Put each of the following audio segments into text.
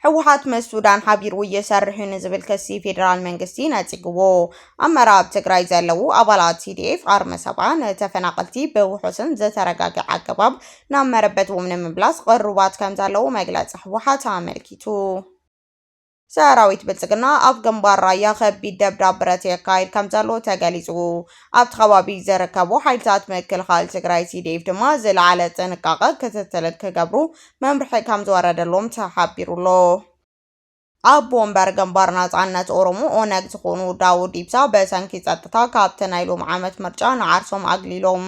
ህወሓት ምስ ሱዳን ሓቢሩ እየሰርሕ ንዝብል ከሲ ፌደራል መንግስቲ ነፂግዎ ኣብ ምዕራብ ትግራይ ዘለዉ ኣባላት CDF ኣርመ ሰብዓ ንተፈናቀልቲ ብውሑስን ዘተረጋግዐ ኣገባብ ናብ መረበቶም ንምምላስ ቅሩባት ከም ዘለዉ መግለፂ ህወሓት ኣመልኪቱ ሰራዊት ብልጽግና ኣብ ግንባር ራያ ከቢድ ደብዳብ ብረት የካይድ ከም ዘሎ ተገሊጹ ኣብቲ ከባቢ ዝርከቡ ሓይልታት ምክልኻል ትግራይ CDF ድማ ዝለዓለ ጥንቃቐ ክትትል ክገብሩ መምርሒ ከም ዝወረደሎም ተሓቢሩሎ ኣብ ቦምበር ግንባር ናጽነት ኦሮሞ ኦነግ ዝኾኑ ዳውድ ኢብሳ በሰንኪ ጸጥታ ካብቲ ናይ ሎም ዓመት ምርጫ ንዓርሶም ኣግሊሎም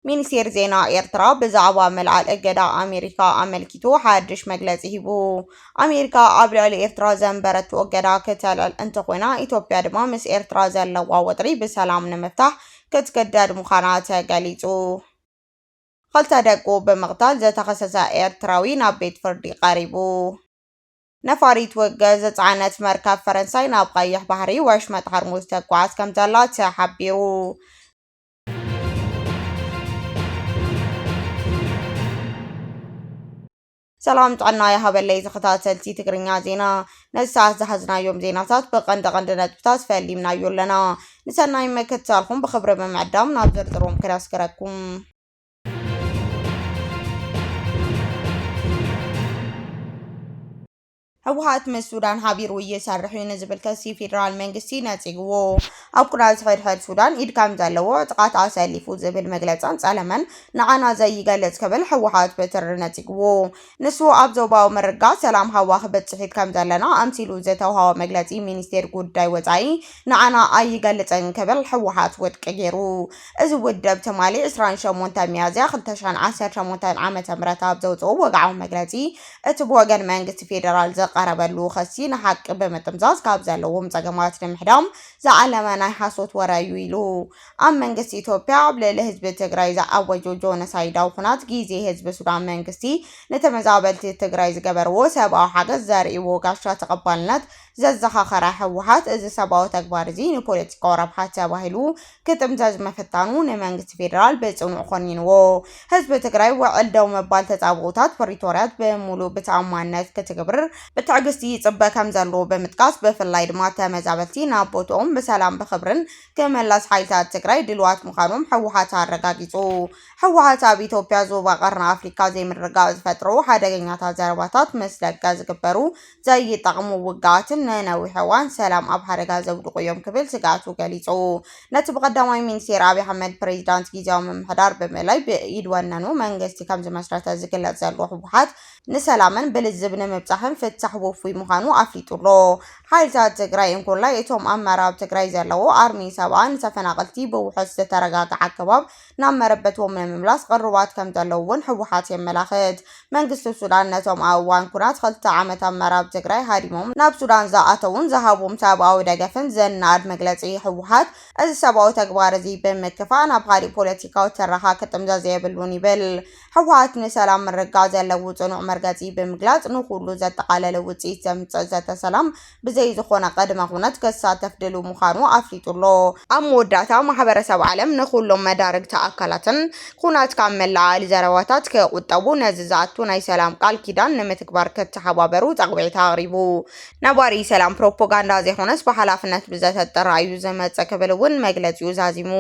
ሚኒስቴር ዜና ኤርትራ ብዛዕባ መልዓል እገዳ ኣሜሪካ ኣመልኪቱ ሓድሽ መግለፂ ሂቡ ኣሜሪካ ኣብ ልዕሊ ኤርትራ ዘንበረቱ እገዳ ከተልዕል እንተኮይና ኢትዮጵያ ድማ ምስ ኤርትራ ዘለዋ ወጥሪ ብሰላም ንምፍታሕ ክትገደድ ምዃና ተገሊጹ ክልተ ደቁ ብምቕታል ዝተኸሰሰ ኤርትራዊ ናብ ቤት ፍርዲ ቀሪቡ ነፋሪት ውግእ ዝፀዓነት መርከብ ፈረንሳይ ናብ ቀይሕ ባሕሪ ወሽመጥ ሃርሙዝ ተጓዓዝ ከም ዘላ ተሓቢሩ ሰላም ጥዕና ይሃበለይ ተኸታተልቲ ትግርኛ ዜና ነሰዓት ዝሓዝናዮም ዜናታት ብቐንዲ ነጥብታት ፈሊምናዮ ኣለና ንሰናይ ምክትታልኩም ብኽብሪ ብምዕዳም ናብ ዝርዝሮም ክነስክረኩም ህወሓት ምስ ሱዳን ሓቢሩ እየሰርሕ ንዝብል ከሲ ፌደራል መንግስቲ ነፂግዎ ኣብ ኩናት ሕድሕድ ሱዳን ኢድ ከም ዘለዎ ጥቃት ኣሰሊፉ ዝብል መግለፂን ጸለመን ንዓና ዘይገልጽ ክብል ህወሓት በትሪ ነፂግዎ ንሱ ኣብ ዞባዊ ምርጋፅ ሰላም ሃዋ ክበፅሒት ከም ዘለና ኣምሲሉ ዝተውሃቦ መግለፂ ሚኒስቴር ጉዳይ ወፃኢ ንዓና ኣይገልጽን ክብል ህወሓት ውድቂ ገይሩ እዚ ውድብ ትማሊ 28 ሚያዝያ 2018 ዓመተ ምህረት ኣብ ዘውፅኦ ወግዓዊ መግለፂ እቲ ብወገን መንግስቲ ፌደራል ቀረበሉ ከሲ ንሓቂ ብምጥምዛዝ ካብ ዘለዎም ጸገማት ንምሕዳም ዝዓለመ ናይ ሓሶት ወራዩ ኢሉ ኣብ መንግስቲ ኢትዮጵያ ኣብ ልዕሊ ህዝቢ ትግራይ ዝኣወጆ ጆኖሳይዳዊ ኩናት ግዜ ህዝቢ ሱዳን መንግስቲ ንተመዛበልቲ ትግራይ ዝገበርዎ ሰብኣዊ ሓገዝ ዘርእይዎ ጋሻ ተቐባልነት ዘዘኻኸረ ህወሓት እዚ ሰብኣዊ ተግባር እዚ ንፖለቲካዊ ረብሓ ተባሂሉ ክጥምዘዝ ምፍታኑ ንመንግስቲ ፌደራል ብጽኑዕ ኮኒንዎ ህዝቢ ትግራይ ውዕል ደው ምባል ተጻብኦታት ፕሪቶርያት ብምሉእ ብተኣማንነት ክትግብር ብትዕግስቲ ይጽበ ከም ዘሎ ብምጥቃስ ብፍላይ ድማ ተመዛበልቲ ናብ ቦትኦም ብሰላም ብኽብርን ክመለስ ሓይልታት ትግራይ ድልዋት ምዃኖም ህወሓት ኣረጋጊጹ ህወሓት ኣብ ኢትዮጵያ ዞባ ቀርኒ ኣፍሪካ ዘይምርጋዕ ዝፈጥሩ ሓደገኛታት ዘረባታት ምስ ደገ ዝግበሩ ዘይጠቕሙ ውግኣትን ንነዊሕ እዋን ሰላም ኣብ ሓደጋ ዘውድቑ እዮም ክብል ስጋቱ ገሊጹ ነቲ ብቀዳማይ ሚኒስቴር ኣብይ ኣሕመድ ፕሬዚዳንት ጊዜያዊ ምምሕዳር ብምእላይ ብኢድ ወነኑ መንግስቲ ከም ዝመስረተ ዝግለጽ ዘሎ ህወሓት ንሰላምን ብልዝብ ንምብጻሕን ፍትሕ ውፉይ ምዃኑ ኣፍሊጡሎ ሓይልታት ትግራይ እንኩላይ እቶም ኣብ ምዕራብ ትግራይ ዘለዉ ኣርሚ ሰብኣ ንተፈናቀልቲ ብውሑስ ዝተረጋግዐ ኣገባብ ናብ መረበቶም ንምምላስ ቅሩባት ከም ዘለዉ እውን ህወሓት የመላኽት መንግስቲ ሱዳን ነቶም ኣብ እዋን ኩናት 2 ዓመት ኣብ ምዕራብ ትግራይ ሃዲሞም ናብ ሱዳን ዝኣተውን ዝሃቦም ሰብኣዊ ደገፍን ዘናድ መግለፂ ህወሓት እዚ ሰብኣዊ ተግባር እዚ ብምክፋእ ናብ ካሊእ ፖለቲካዊ ተራኻ ክጥምዘዝ የብሉን ይብል ህወሓት ንሰላም ምርጋዕ ዘለዎ ጽኑዕ መርገፂ ብምግላጽ ንኹሉ ዘጠቃለለ ውፅኢት ዘምጽእ ዘተ ሰላም ብዘይ ዝኾነ ቅድመ ኩነት ክሳተፍ ድሉ ምዃኑ ኣፍሊጡሎ ኣብ መወዳእታ ማሕበረሰብ ዓለም ንኹሎም መዳርግቲ ኣካላትን ኩናት ካብ መለዓሊ ዘረባታት ክቁጠቡ ነዚ ዝኣቱ ናይ ሰላም ቃል ኪዳን ንምትግባር ከተሓባበሩ ጸቕቢዕታ ኣቕሪቡ ነባሪ ሰላም ፕሮፓጋንዳ ዘይኾነስ ብሓላፍነት ብዘተጠራዩ ዝመጽእ ክብል እውን መግለፂኡ ዛዚሙ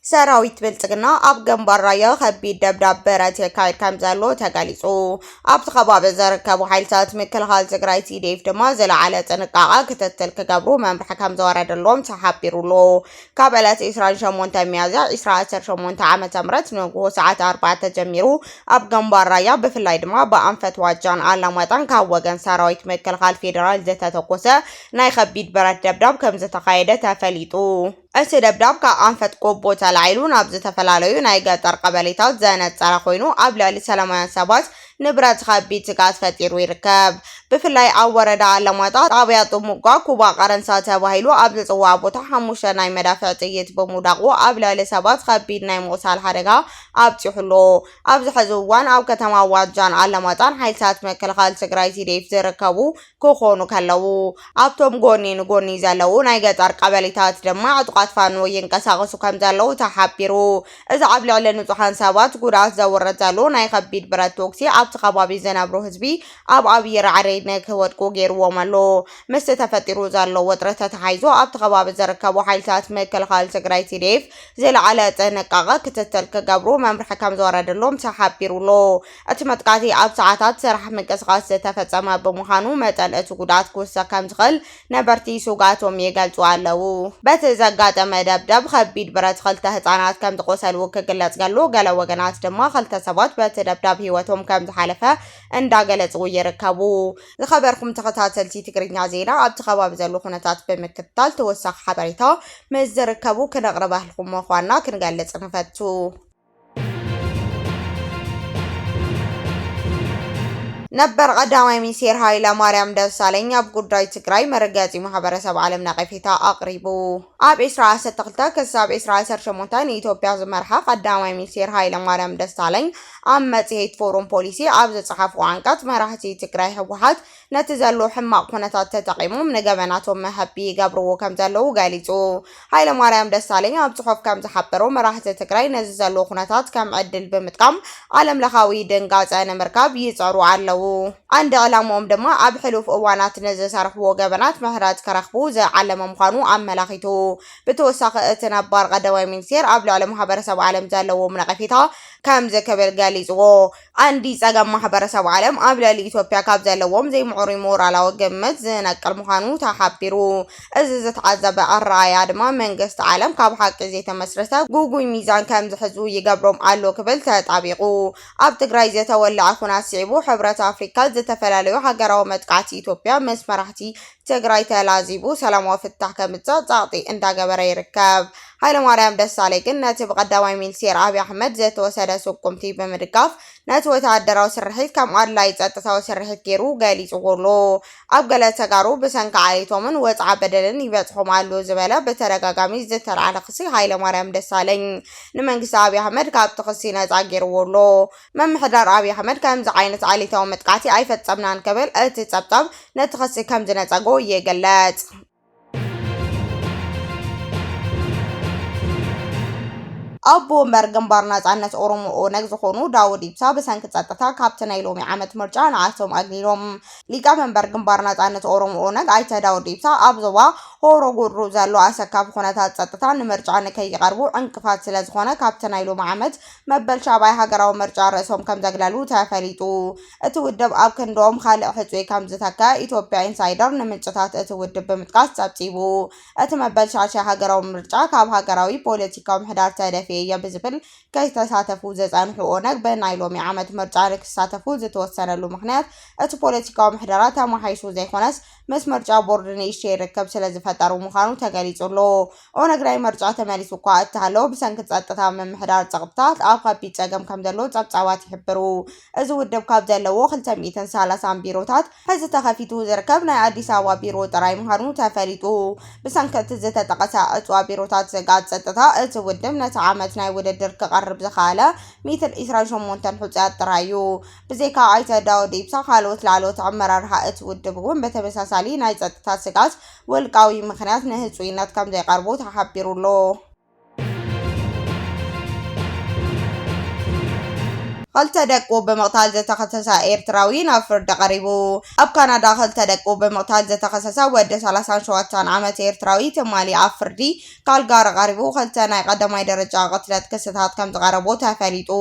ሰራዊት ብልጽግና ኣብ ግንባር ራያ ከቢድ ደብዳብ ብረት የካይድ ከም ዘሎ ተገሊጹ ኣብቲ ከባቢ ዝርከቡ ሓይልታት ምክልኻል ትግራይ CDF ድማ ዝለዓለ ጥንቃቐ ክትትል ክገብሩ መምርሒ ከም ዝወረደሎም ተሓቢሩሎ ካብ ዕለት 28 ሚያዝያ 2018 ዓመተ ምህረት ንግሆ ሰዓት 4 ጀሚሩ ኣብ ግንባር ራያ ብፍላይ ድማ ብኣንፈት ዋጃን ኣላማጣን ካብ ወገን ሰራዊት ምክልኻል ፌደራል ዝተተኮሰ ናይ ከቢድ ብረት ደብዳብ ከም ዝተካየደ ተፈሊጡ እቲ ደብዳብ ካብ ኣንፈት ቆቦ ተላዒሉ ናብ ዝተፈላለዩ ናይ ገጠር ቀበሌታት ዘነፀረ ኮይኑ ኣብ ልዕሊ ሰላማውያን ሰባት ንብረት ከቢድ ስጋት ፈጢሩ ይርከብ። ብፍላይ ኣብ ወረዳ ኣለማጣ ጣብያ ጥሙጋ ኩባ ቀረንሳ ተባሂሉ ኣብ ዝፅዋዕ ቦታ 5 ናይ መዳፍዕ ጥይት ብምውዳቑ ኣብ ልዕሊ ሰባት ከቢድ ናይ ምቁሳል ሓደጋ ኣብፂሑሎ። ኣብዚ ሕዚ እዋን ኣብ ከተማ ዋጃን ኣለማጣን ሓይልታት መከላኸሊ ትግራይ TDF ዝርከቡ ክኾኑ ከለው ኣብቶም ጎኒ ንጎኒ ዘለው ናይ ገጠር ቀበሌታት ድማ ዕጡቃት ፋኖ ይንቀሳቀሱ ከም ዘለው ተሓቢሩ። እዚ ኣብ ልዕሊ ንጹሃን ሰባት ጉድኣት ዘውርድ ዘሎ ናይ ከቢድ ብረት ተኩሲ ኣብቲ ከባቢ ዝነብሩ ህዝቢ ኣብ ኣብይ ራዕሪ ንክወድቁ ገይርዎም ኣሎ። ምስ ተፈጢሩ ዘሎ ውጥረት ተተሓይዞ ኣብቲ ከባቢ ዝርከቡ ሓይልታት መከላኸሊ ትግራይ TDF ዝለዓለ ጥንቃቐ ክትትል ክገብሩ መምርሒ ከም ዝወረደሎም ተሓቢሩሎ። እቲ መጥቃዕቲ ኣብ ሰዓታት ስራሕ ምንቅስቃስ ዝተፈጸመ ብምዃኑ መጠን እቲ ጉድኣት ክውሰኽ ከም ዝኽእል ነበርቲ ስጋቶም ይገልጹ ኣለው። በቲ ዘጋጠመ ደብደብ ከቢድ ብረት 2 ህጻናት ከም ዝቆሰሉ ክግለጽ ገሎ ገለ ወገናት ድማ 2 ሰባት በቲ ደብደብ ህይወቶም ከም ዝሓለፈ እንዳገለጹ ይርከቡ። ዝኸበርኩም ተኸታተልቲ ትግርኛ ዜና ኣብቲ ከባቢ ዘሎ ኩነታት ብምክትታል ተወሳኺ ሓበሬታ ምስ ዝርከቡ ክነቕርበልኩም ምዃንና ክንገልጽ ንፈቱ። ነበር ቀዳማይ ሚኒስትር ሃይለማርያም ደሳለኝ ኣብ ጉዳይ ትግራይ መረጋፂ ማሕበረሰብ ዓለም ነቐፌታ ኣቕሪቡ። ኣብ 12 ክሳብ 18 ኢትዮጵያ ዝመርሐ ቀዳማይ ሚኒስትር ሃይለማርያም ደሳለኝ ኣብ መጽሔት ፎረም ፖሊሲ ኣብ ዝጸሓፍዎ አንቀጽ መራሕቲ ትግራይ ህወሓት ነቲ ዘሎ ሕማቕ ኩነታት ተጠቒሞም ንገበናቶም መሀቢ ይገብርዎ ከም ዘለው ገሊጹ። ሃይለማርያም ደሳለኝ ኣብ ጽሑፍ ከም ዝሓበሮ መራሕቲ ትግራይ ነዚ ዘሎ ኩነታት ከም ዕድል ብምጥቃም ዓለም ለኻዊ ድንጋጸ ንምርካብ ይጸሩ ኣለው። አንድ ዕላምኦም ድማ ኣብ ሕሉፍ እዋናት ንዝሰርሕዎ ገበናት ምህረት ከረኽቡ ዝዓለመ ምዃኑ ኣመላኺቱ። ብተወሳኺ እቲ ነባር ቀዳማይ ሚኒስትር ኣብ ልዕሊ ማሕበረሰብ ዓለም ዘለዎም ነቐፌታ ከም ዝክብል ገሊጽዎ። አንዲ ጸገም ማሕበረሰብ ዓለም ኣብ ልዕሊ ኢትዮጵያ ካብ ዘለዎም ዘይምዕሩይ ሞራላዊ ግምት ዝነቅል ምዃኑ ተሓቢሩ። እዚ ዝተዓዘበ ኣረኣእያ ድማ መንግስቲ ዓለም ካብ ሓቂ ዘይተመስረተ ጉጉይ ሚዛን ከም ዝሕዙ ይገብሮም ኣሎ ክብል ተጣቢቑ። ኣብ ትግራይ ዝተወልዐ ኩናት ስዒቡ ሕብረት ኣፍሪካ ዝተፈላለዩ ሃገራዊ መጥቃዕቲ ኢትዮጵያ ምስ መራሕቲ ትግራይ ተላዚቡ ሰላማዊ ፍታሕ ከምጽእ ጻዕጢ እንዳገበረ ይርከብ። ሃይለማርያም ደሳለኝ ግን ነቲ ብቀዳማይ ሚኒስትር ኣብይ ኣሕመድ ዝተወሰደ ስቁምቲ ብምድጋፍ ነቲ ወተሃደራዊ ስርሒት ከም ኣድላይ ጸጥታዊ ስርሒት ገይሩ ገሊጹሎ። ኣብ ገለ ተጋሩ ብሰንኪ ዓሌቶምን ወጽዓ በደልን ይበጽሖም ኣሎ ዝበለ ብተደጋጋሚ ዝተልዓለ ክሲ ሃይለማርያም ደሳለኝ ንመንግስቲ ኣብይ ኣሕመድ ካብቲ ክሲ ነጻ ገይርዎሎ። መምሕዳር ኣብይ ኣሕመድ ከምዚ ዓይነት ዓሌታዊ መጥቃዕቲ ኣይፈጸምናን ክብል እቲ ጸብጻብ ነቲ ክሲ ከም ዝነጸጎ ይግለጽ። ኣቦ ወንበር ግንባር ናጽነት ኦሮሞ ኦነግ ዝኾኑ ዳውድ ኢብሳ ብሰንኪ ጸጥታ ካብቲ ናይ ሎሚ ዓመት ምርጫ ንኣቶም ኣግሊሎም። ሊቀመንበር ግንባር ናጽነት ኦሮሞ ኦነግ ኣይተ ዳውድ ኢብሳ ኣብ ዞባ ሆሮ ጉድሩ ዘሎ ኣሰካፊ ኩነታት ጸጥታ ንምርጫ ንከይቀርቡ ዕንቅፋት ስለ ዝኾነ ካብቲ ናይ ሎሚ ዓመት መበል ሻባይ ሃገራዊ ምርጫ ርእሶም ከም ዘግለሉ ተፈሊጡ። እቲ ውድብ ኣብ ክንዶም ካልእ ሕጹይ ከም ዝተክአ ኢትዮጵያ ኢንሳይደር ንምንጭታት እቲ ውድብ ብምጥቃስ ጸብጺቡ። እቲ መበል ሻድሻይ ሃገራዊ ምርጫ ካብ ሃገራዊ ፖለቲካዊ ምሕዳር ተደፊ እየ ብዝብል ከይተሳተፉ ዘጸንሑ ኦነግ ብናይ ሎሚ ዓመት ምርጫ ንክሳተፉ ዝተወሰነሉ ምክንያት እቲ ፖለቲካዊ ምሕደራ ተማሓይሹ ዘይኮነስ ምስ ምርጫ ቦርድ ንእሽተይ ይርከብ ስለ ዝፈጠሩ ምዃኑ ተገሊጹሎ። ኦነግ ናይ ምርጫ ተመሊሱ እኳ እትሃለዎ ብሰንኪ ጸጥታ ምምሕዳር ጸቕጥታት ኣብ ከቢድ ጸገም ከም ዘሎ ጸብጻባት ይሕብሩ። እዚ ውድብ ካብ ዘለዎ 230 ቢሮታት ሕዚ ተኸፊቱ ዝርከብ ናይ ኣዲስ ኣበባ ቢሮ ጥራይ ምዃኑ ተፈሊጡ። ብሰንኪ እቲ ዝተጠቐሰ ዕፅዋ ቢሮታት ስጋት ጸጥታ እቲ ውድብ ነቲ ዓመት ናይ ውድድር ክቐርብ ዝኸኣለ 128 ሕፁያት ጥራይ እዩ። ብዘይካ ኣይተ ዳውድ ኢብሳ ካልኦት ላዕለዎት ኣመራርሓ እቲ ውድብ እውን በተመሳሳሊ ናይ ጸጥታ ስጋት ውልቃዊ ምክንያት ንህፁይነት ከም ዘይቀርቡ ተሓቢሩሎ። ክልተ ደቁ ብምቕታል ዝተኸሰሰ ኤርትራዊ ናብ ፍርዲ ቀሪቡ። ኣብ ካናዳ ክልተ ደቁ ብምቕታል ዝተኸሰሰ ወዲ 37 ዓመት ኤርትራዊ ትማሊ ኣብ ፍርዲ ካልጋሪ ቀሪቡ ክልተ ናይ ቀዳማይ ደረጃ ቅትለት ክስታት ከም ዝቐረቦ ተፈሊጡ።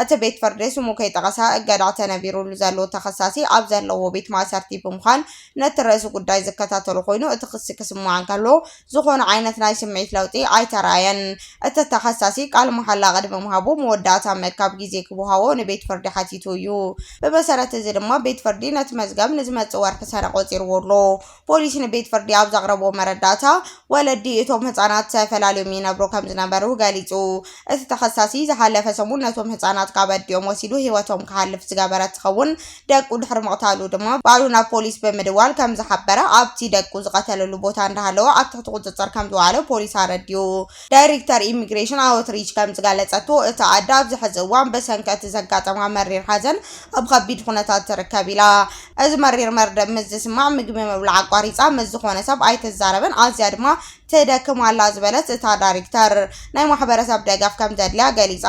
እቲ ቤት ፍርዲ ስሙ ከይጠቐሰ እገዳ ተነቢሩሉ ዘሎ ተኸሳሲ ኣብ ዘለዎ ቤት ማእሰርቲ ብምዃን ነቲ ርእሲ ጉዳይ ዝከታተሉ ኮይኑ እቲ ክሲ ክስማዕ እንከሎ ዝኾነ ዓይነት ናይ ስምዒት ለውጢ ኣይተረኣየን። እቲ ተኸሳሲ ቃል መሓላ ቅድሚ ምሃቡ መወዳእታ መካብ ግዜ ክወሃቦ ንቤት ፍርዲ ሓቲቱ እዩ ብመሰረት እዚ ድማ ቤት ፍርዲ ነቲ መዝገብ ንዝመጽእ ወርሒ ሰነ ቆጺርዎ ኣሎ ፖሊስ ንቤት ፍርዲ ኣብ ዘቕረቦ መረዳእታ ወለዲ እቶም ህጻናት ተፈላለዮም ይነብሩ ከም ዝነበሩ ገሊጹ እቲ ተኸሳሲ ዝሓለፈ ሰሙን ነቶም ህጻናት ካብ ኣዲኦም ወሲዱ ህይወቶም ክሃልፍ ዝገበረ ትኸውን ደቁ ድሕሪ ምቕታሉ ድማ ባዕሉ ናብ ፖሊስ ብምድዋል ከም ዝሓበረ ኣብቲ ደቁ ዝቐተለሉ ቦታ እንዳሃለዎ ኣብ ትሕቲ ቁፅጥር ከም ዝዋዕለ ፖሊስ ኣረድዩ ዳይሬክተር ኢሚግሬሽን ኣውትሪች ከም ዝገለጸቶ እቲ ኣዳ ኣብዚ ሕዚ እዋን ብሰንኪ ዘጋጠማ መሪር ሓዘን ኣብ ከቢድ ኩነታት ትርከብ ኢላ እዚ መሪር መርደብ ምስ ዝስማዕ ምግቢ ምብላዕ ኣቋሪፃ ምስ ዝኾነ ሰብ ኣይትዛረብን ኣዝያ ድማ ተደክም ኣላ ዝበለት እታ ዳይሬክተር ናይ ማሕበረሰብ ደገፍ ከም ዘድልያ ገሊጻ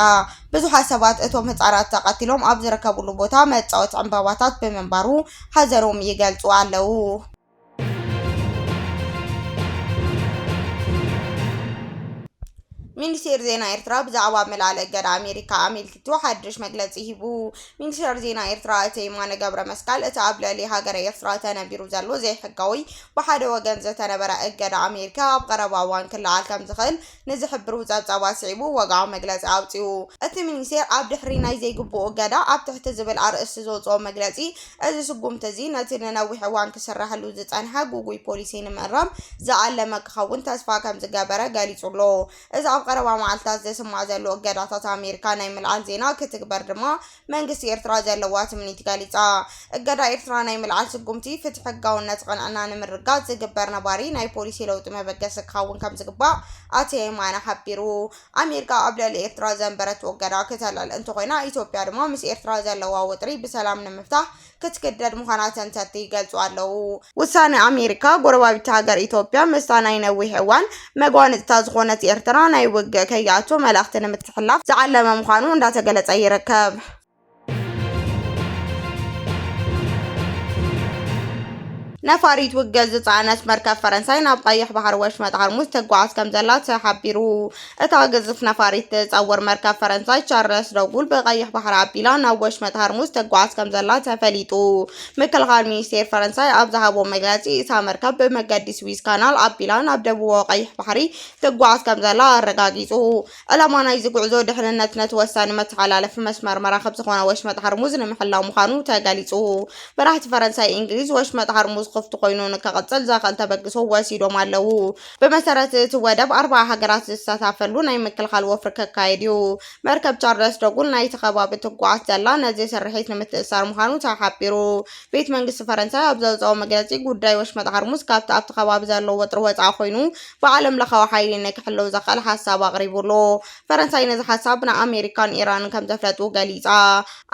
ብዙሓት ሰባት እቶም ህጻናት ተቐቲሎም ኣብ ዝርከቡሉ ቦታ መጻወቲ ዕምባባታት ብምንባሩ ሓዘኖም ይገልጹ ኣለው ሚኒስቴር ዜና ኤርትራ ብዛዕባ መላል እገዳ ኣሜሪካ ኣሜልኪቱ ሓድሽ መግለጺ ሂቡ ሚኒስቴር ዜና ኤርትራ እቲ የማነ ገብረ መስቀል እቲ ኣብ ልዕሊ ሃገረ ኤርትራ ተነቢሩ ዘሎ ዘይሕጋዊ ብሓደ ወገን ዝተነበረ እገዳ ኣሜሪካ ኣብ ቀረባ እዋን ክለዓል ከም ዝኽእል ንዝሕብሩ ጸብጻባት ስዒቡ ወግዓዊ መግለጺ ኣውፂኡ እቲ ሚኒስቴር ኣብ ድሕሪ ናይ ዘይግቡእ እገዳ ኣብ ትሕቲ ዝብል ኣርእስቲ ዘውፅኦ መግለጺ እዚ ስጉምቲ እዚ ነቲ ንነዊሕ እዋን ክስራሕሉ ዝጸንሐ ጉጉይ ፖሊሲ ንምእራም ዝዓለመ ክኸውን ተስፋ ከም ዝገበረ ገሊጹ ኣሎ እዚ ኣብ ቀረባ መዓልታት ዝስማዕ ዘሎ እገዳታት ኣሜሪካ ናይ ምልዓል ዜና ክትግበር ድማ መንግስቲ ኤርትራ ዘለዋ ትምኒት ገሊጻ እገዳ ኤርትራ ናይ ምልዓል ስጉምቲ ፍትሒ ሕጋውነት ቅንዕና ንምርጋጽ ዝግበር ነባሪ ናይ ፖሊሲ ለውጢ መበገሲ ክኸውን ከም ዝግባእ ኣቶ የማነ ሓቢሩ ኣሜሪካ ኣብ ልዕሊ ኤርትራ ዘንበረት እገዳ ከተልዕል እንተኮይና ኢትዮጵያ ድማ ምስ ኤርትራ ዘለዋ ውጥሪ ብሰላም ንምፍታሕ ክትክደድ ምዃና ተንተንቲ ይገልጹ ኣለው ውሳኔ ኣሜሪካ ጎረባቢት ሃገር ኢትዮጵያ ምስታ ናይ ነዊሕ እዋን መጓንፅታ ዝኾነት ኤርትራ ናይ ውግእ ከይኣቱ መልእኽቲ ንምትሕልላፍ ዝዓለመ ምዃኑ እንዳተገለጸ ይርከብ ነፋሪት ውግእ ዝጻዕነት መርከብ ፈረንሳይ ናብ ቀይሕ ባህር ወሽመጥ ሃርሙዝ ተጓዓዝ ከም ዘላ ተሓቢሩ እታ ግዝፍ ነፋሪት ትጸውር መርከብ ፈረንሳይ ቻርለስ ደጉል ብቀይሕ ባህር ኣቢላ ናብ ወሽመጥ ሃርሙዝ ተጓዓዝ ከም ዘላ ተፈሊጡ ምክልኻል ሚኒስቴር ፈረንሳይ ኣብ ዝሃቦ መግለጺ እታ መርከብ ብመገዲ ስዊዝ ካናል ኣቢላ ናብ ደቡባዊ ቀይሕ ባሕሪ ትጓዓዝ ከም ዘላ ኣረጋጊጹ ዕላማ ናይዚ ጉዕዞ ድሕንነት ነቲ ወሳኒ መተሓላለፊ መስመር መራኸብ ዝኾነ ወሽመጥ ሃርሙዝ ንምሕላው ምዃኑ ተገሊጹ በራህቲ ፈረንሳይ እንግሊዝ ወሽመጥ ሃርሙዝ ክፍቲ ኮይኑ ንከቐጽል ዛኸል ተበግሶ ወሲዶም ኣለው ብመሰረት እቲ ወደብ 40 ሃገራት ዝሳተፋሉ ናይ ምክልኻል ወፍሪ ከካይድ እዩ መርከብ ቻርለስ ደጉል ናይ ተኸባቢ ትጓዓዝ ዘላ ነዚ ስርሒት ንምትእሳር ምዃኑ ተሓቢሩ ቤት መንግስቲ ፈረንሳይ ኣብ ዘውፅኦ መግለጺ ጉዳይ ወሽመጥ ሃርሙዝ ካብቲ ኣብቲ ከባቢ ዘሎ ወጥሪ ወጻኢ ኮይኑ ብዓለም ለኻዊ ሓይሊ ንክሕልው ዘኽእል ሓሳብ ኣቕሪቡሎ ፈረንሳይ ነዚ ሓሳብ ንኣሜሪካን ኢራንን ከም ዘፍለጡ ገሊጻ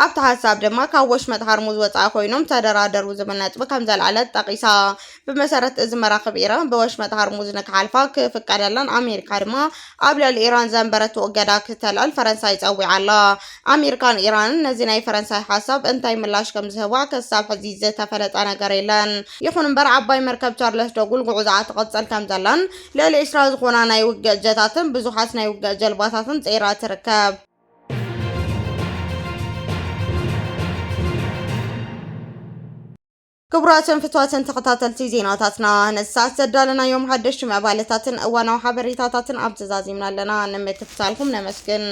ኣብቲ ሓሳብ ድማ ካብ ወሽመጥ ሃርሙዝ ወጻኢ ኮይኖም ተደራደሩ ዝብል ነጥቢ ከም ዘልዓለት ጠቂሳ ብመሰረት እዚ መራኸብ ኢራን በወሽመጥ ሃርሙዝ ንክሓልፋ ክፍቀደላን ኣሜሪካ ድማ ኣብ ልዕሊ ኢራን ዘንበረት እገዳ ክትልዕል ፈረንሳይ ፀዊዓላ ኣሜሪካን ኢራንን ነዚ ናይ ፈረንሳይ ሓሳብ እንታይ ምላሽ ከም ዝህባ ክሳብ ሕዚ ዝተፈለጠ ነገር የለን ይኹን እምበር ዓባይ መርከብ ቻርለስ ደጉል ጉዕዞኣ ትቐጽል ከም ዘላን ልዕሊ 20 ዝኾና ናይ ውግእ ጀታትን ብዙሓት ናይ ውግእ ጀልባታትን ፂራ ትርከብ ክቡራትን ፍትዋትን ተኸታተልቲ ዜናታትና ንሳት ዘዳለናዮም ሓደሽቲ ምዕባለታትን እዋናዊ ሓበሬታታትን ኣብ ትእዛዝ ይምና ኣለና ንምክትታልኩም ነመስግን